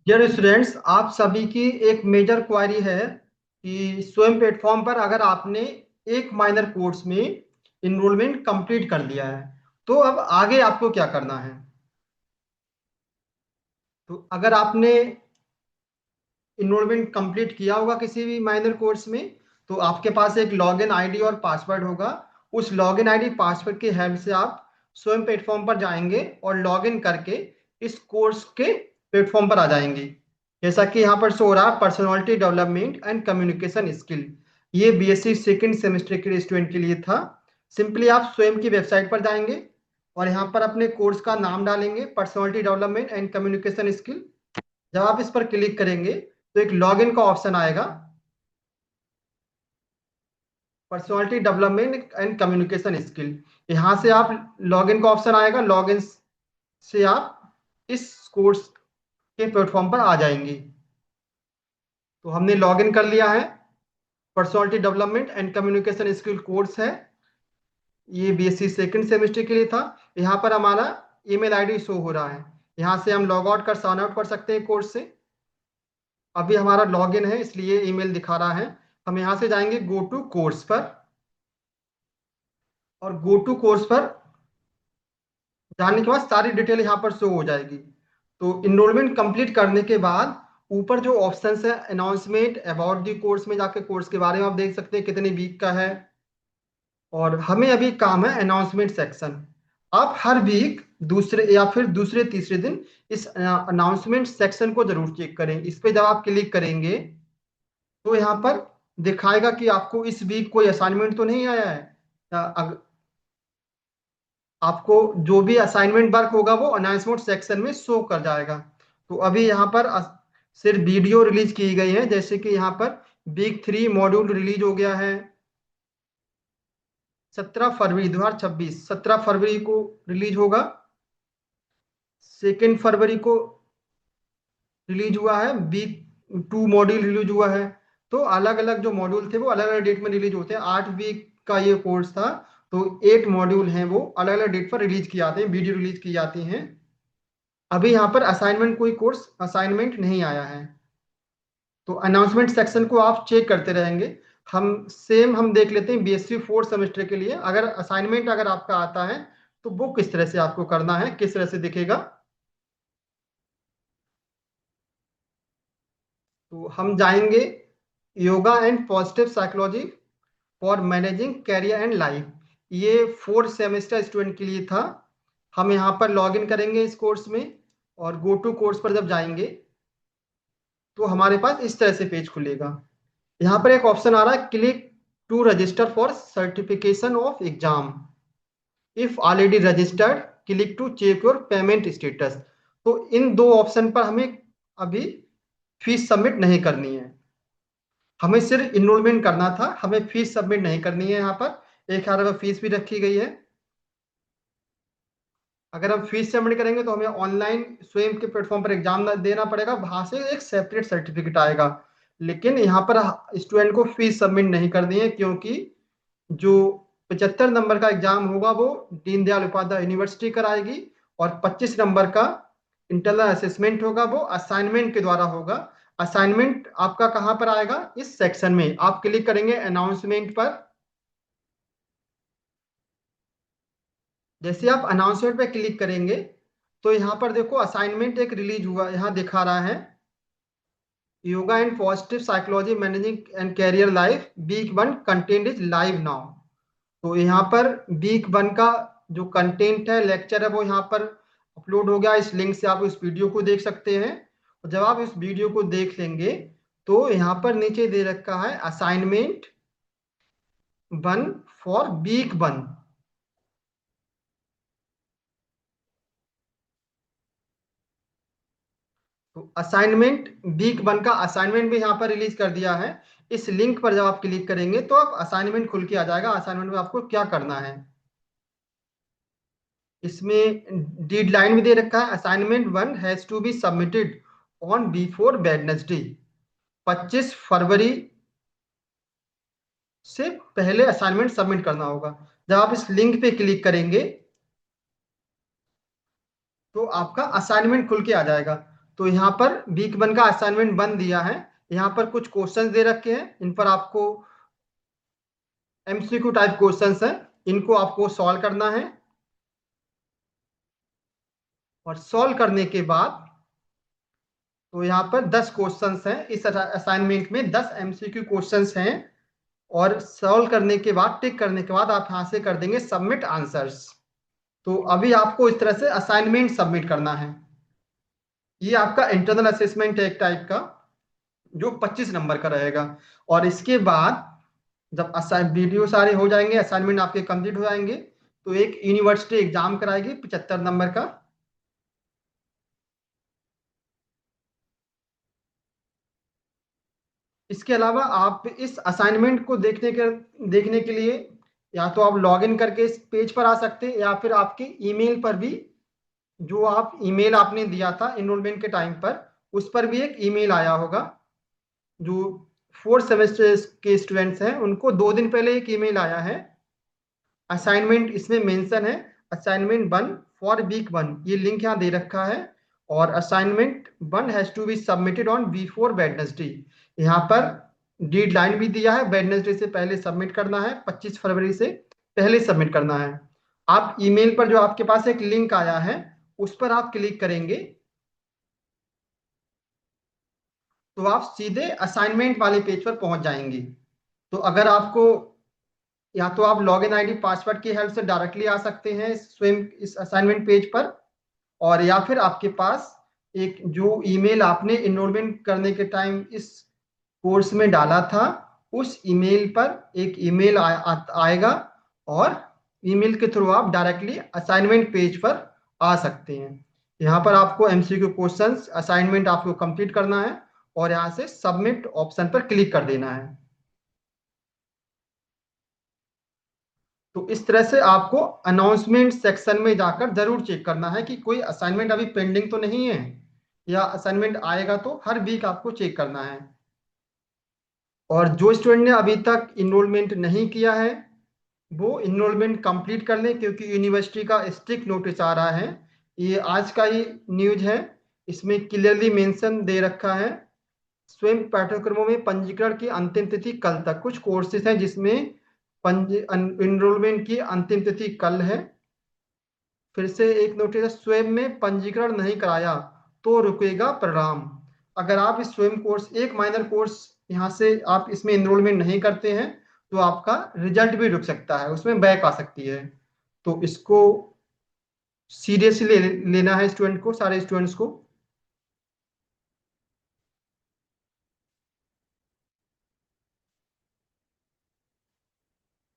Dear students, आप सभी की एक मेजर क्वारी है कि स्वयं प्लेटफॉर्म पर अगर आपने एक माइनर कोर्स में इनरोलमेंट कंप्लीट कर लिया है तो अब आगे आपको क्या करना है। तो अगर आपने इनरोलमेंट कंप्लीट किया होगा किसी भी माइनर कोर्स में तो आपके पास एक लॉगिन आईडी और पासवर्ड होगा। उस लॉगिन आईडी पासवर्ड की हेल्प से आप स्वयं प्लेटफॉर्म पर जाएंगे और लॉगिन करके इस कोर्स के प्लेटफॉर्म पर आ जाएंगे। जैसा कि यहाँ पर शो हो रहा है, personality development and communication skill. ये बीएससी सेकेंड सेमेस्टर के स्टूडेंट के लिए था। सिंपली आप स्वयं की वेबसाइट पर जाएंगे और यहाँ पर अपने कोर्स का नाम डालेंगे, personality development and communication skill. जब आप इस पर क्लिक करेंगे तो एक लॉगिन का ऑप्शन आएगा, personality development and communication skill. यहाँ से आप लॉगिन का ऑप्शन आएगा, लॉगिन से आप इस कोर्स के प्लेटफॉर्म पर आ जाएंगे। तो हमने लॉगिन कर लिया है। Personality development and communication skill course है, ये बीएससी सेकंड सेमेस्टर के लिए था। यहाँ पर हमारा ईमेल आईडी शो हो रहा है। यहाँ से हम लॉग आउट कर साइन आउट कर सकते हैं कोर्स से। अभी हमारा लॉगिन है इसलिए ईमेल दिखा रहा है। हम यहाँ से जाएंगे गो टू कोर्स पर, और गो टू कोर्स पर जाने के बाद सारी डिटेल यहाँ पर शो हो जाएगी। तो इनरोलमेंट कंप्लीट करने के बाद ऊपर जो ऑप्शंस है, अनाउंसमेंट अबाउट दी कोर्स में जाके कोर्स के बारे में आप देख सकते हैं कितने वीक का है। और हमें अभी काम है अनाउंसमेंट सेक्शन। आप हर वीक दूसरे या फिर दूसरे तीसरे दिन इस अनाउंसमेंट सेक्शन को जरूर चेक करें। इस पे जब आप क्लिक करेंगे तो यहाँ पर दिखाएगा कि आपको इस वीक कोई असाइनमेंट तो नहीं आया है। आपको जो भी असाइनमेंट वर्क होगा वो अनाउंसमेंट सेक्शन में शो कर जाएगा। तो अभी यहाँ पर सिर्फ वीडियो रिलीज की गई है, जैसे कि यहाँ पर वीक 3 मॉड्यूल रिलीज हो गया है 17 फरवरी 2026। 17 फरवरी को रिलीज होगा, 2 फरवरी को रिलीज हुआ है, वीक 2 मॉड्यूल रिलीज हुआ है। तो अलग अलग जो मॉड्यूल थे वो अलग अलग डेट में रिलीज होते हैं। 8 वीक का ये कोर्स था, तो 8 मॉड्यूल हैं वो अलग अलग डेट पर रिलीज किए जाते हैं, वीडियो रिलीज की जाती हैं। अभी यहाँ पर असाइनमेंट कोई कोर्स असाइनमेंट नहीं आया है। तो अनाउंसमेंट सेक्शन को आप चेक करते रहेंगे। हम देख लेते हैं बीएससी फोर्थ सेमेस्टर के लिए अगर असाइनमेंट अगर आपका आता है तो वो किस तरह से आपको करना है, किस तरह से दिखेगा। तो हम जाएंगे yoga and positive psychology for managing career and life. ये फोर्थ सेमेस्टर स्टूडेंट के लिए था। हम यहाँ पर लॉग इन करेंगे इस कोर्स में और गो टू कोर्स पर जब जाएंगे तो हमारे पास इस तरह से पेज खुलेगा। यहाँ पर एक ऑप्शन आ रहा है, click to register for certification of exam. If already registered, click to check your payment status. तो इन दो ऑप्शन पर हमें अभी फीस सबमिट नहीं करनी है। हमें सिर्फ इनरोलमेंट करना था, हमें फीस सबमिट नहीं करनी है। यहाँ पर 1,000 फीस भी रखी गई है। अगर हम फीस सबमिट करेंगे तो हमें ऑनलाइन स्वयं के प्लेटफॉर्म पर एग्जाम देना पड़ेगा, वहां से एक सेपरेट सर्टिफिकेट आएगा। लेकिन यहाँ पर स्टूडेंट को फीस सबमिट नहीं करनी है, क्योंकि जो 75 नंबर का एग्जाम होगा वो दीनदयाल उपाध्याय यूनिवर्सिटी कराएगी, और 25 नंबर का इंटरनल असेसमेंट होगा वो असाइनमेंट के द्वारा होगा। असाइनमेंट आपका कहाँ पर आएगा, इस सेक्शन में आप क्लिक करेंगे अनाउंसमेंट पर। जैसे आप अनाउंसमेंट पे क्लिक करेंगे तो यहाँ पर देखो असाइनमेंट एक रिलीज हुआ, यहाँ दिखा रहा है yoga and positive psychology managing and career life week 1 content is live now. तो यहाँ पर वीक 1 का जो कंटेंट है, लेक्चर है, वो यहाँ पर अपलोड हो गया। इस लिंक से आप इस वीडियो को देख सकते हैं। और जब आप इस वीडियो को देख लेंगे तो यहाँ पर नीचे दे रखा है असाइनमेंट 1 फॉर वीक 1। तो असाइनमेंट वीक 1 का असाइनमेंट भी यहाँ पर रिलीज कर दिया है। इस लिंक पर जब आप क्लिक करेंगे तो आप असाइनमेंट खुल के आ जाएगा। असाइनमेंट में आपको क्या करना है, इसमें डेडलाइन भी दे रखा है, assignment 1 has to be submitted on before Wednesday. 25 फरवरी से पहले असाइनमेंट सबमिट करना होगा। जब आप इस लिंक पे क्लिक करेंगे तो आपका असाइनमेंट खुल के आ जाएगा। तो यहाँ पर वीक 1 का असाइनमेंट 1 दिया है। यहाँ पर कुछ क्वेश्चंस दे रखे हैं, इन पर आपको एमसीक्यू टाइप क्वेश्चंस हैं, इनको आपको सॉल्व करना है। और सॉल्व करने के बाद तो यहाँ पर 10 क्वेश्चंस हैं, इस असाइनमेंट में 10 एमसीक्यू क्वेश्चंस हैं। और सॉल्व करने के बाद, टिक करने के बाद आप यहाँ से कर देंगे सबमिट आंसर्स। तो अभी आपको इस तरह से असाइनमेंट सबमिट करना है। ये आपका इंटरनल असेसमेंट है एक टाइप का, जो 25 नंबर का रहेगा। और इसके बाद जब वीडियो सारे हो जाएंगे, असाइनमेंट आपके कंप्लीट हो जाएंगे, तो एक यूनिवर्सिटी एग्जाम कराएगी 75 नंबर का। इसके अलावा आप इस असाइनमेंट को देखने के लिए या तो आप लॉग इन करके इस पेज पर आ सकते हैं, या फिर आपके ईमेल पर भी, जो आप ईमेल आपने दिया था इनरोलमेंट के टाइम पर, उस पर भी एक ईमेल आया होगा। जो 4 सेमेस्टर के स्टूडेंट्स हैं उनको 2 दिन पहले एक ईमेल आया है। असाइनमेंट इसमें मेंशन है, असाइनमेंट 1 फॉर वीक 1, ये लिंक यहाँ दे रखा है। और assignment 1 has to be submitted on before Wednesday, यहाँ पर डेडलाइन भी दिया है, वेडनेसडे से पहले सबमिट करना है, 25 फरवरी से पहले सबमिट करना है। आप ईमेल पर जो आपके पास एक लिंक आया है, उस पर आप क्लिक करेंगे तो आप सीधे असाइनमेंट वाले पेज पर पहुंच जाएंगे। तो अगर आपको, या तो आप लॉगिन आईडी पासवर्ड की हेल्प से डायरेक्टली आ सकते हैं स्वयं इस असाइनमेंट पेज पर, और या फिर आपके पास एक जो ईमेल आपने इनरोलमेंट करने के टाइम इस कोर्स में डाला था, उस ईमेल पर एक ईमेल आएगा, और ईमेल के थ्रू आप डायरेक्टली असाइनमेंट पेज पर आ सकते हैं। यहाँ पर आपको एमसीक्यू क्वेश्चंस असाइनमेंट आपको कंप्लीट करना है, और यहाँ से सबमिट ऑप्शन पर क्लिक कर देना है। तो इस तरह से आपको अनाउंसमेंट सेक्शन में जाकर जरूर चेक करना है कि कोई असाइनमेंट अभी पेंडिंग तो नहीं है, या असाइनमेंट आएगा तो हर वीक आपको चेक करना है। और जो स्टूडेंट ने अभी तक इनरोलमेंट नहीं किया है, वो इनरोलमेंट कंप्लीट कर लें, क्योंकि यूनिवर्सिटी का स्ट्रिक्ट नोटिस आ रहा है। ये आज का ही न्यूज है, इसमें क्लियरली मेंशन दे रखा है, स्वयं पाठ्यक्रमों में पंजीकरण की अंतिम तिथि कल तक। कुछ कोर्सेज हैं जिसमें इनरोलमेंट की अंतिम तिथि कल है। फिर से एक नोटिस है, स्वयं में पंजीकरण नहीं कराया तो रुकेगा परिणाम। अगर आप इस स्वयं कोर्स, एक माइनर कोर्स यहाँ से आप इसमें इनरोलमेंट नहीं करते हैं, तो आपका रिजल्ट भी रुक सकता है, उसमें बैक आ सकती है। तो इसको सीरियसली लेना है स्टूडेंट को, सारे स्टूडेंट्स को।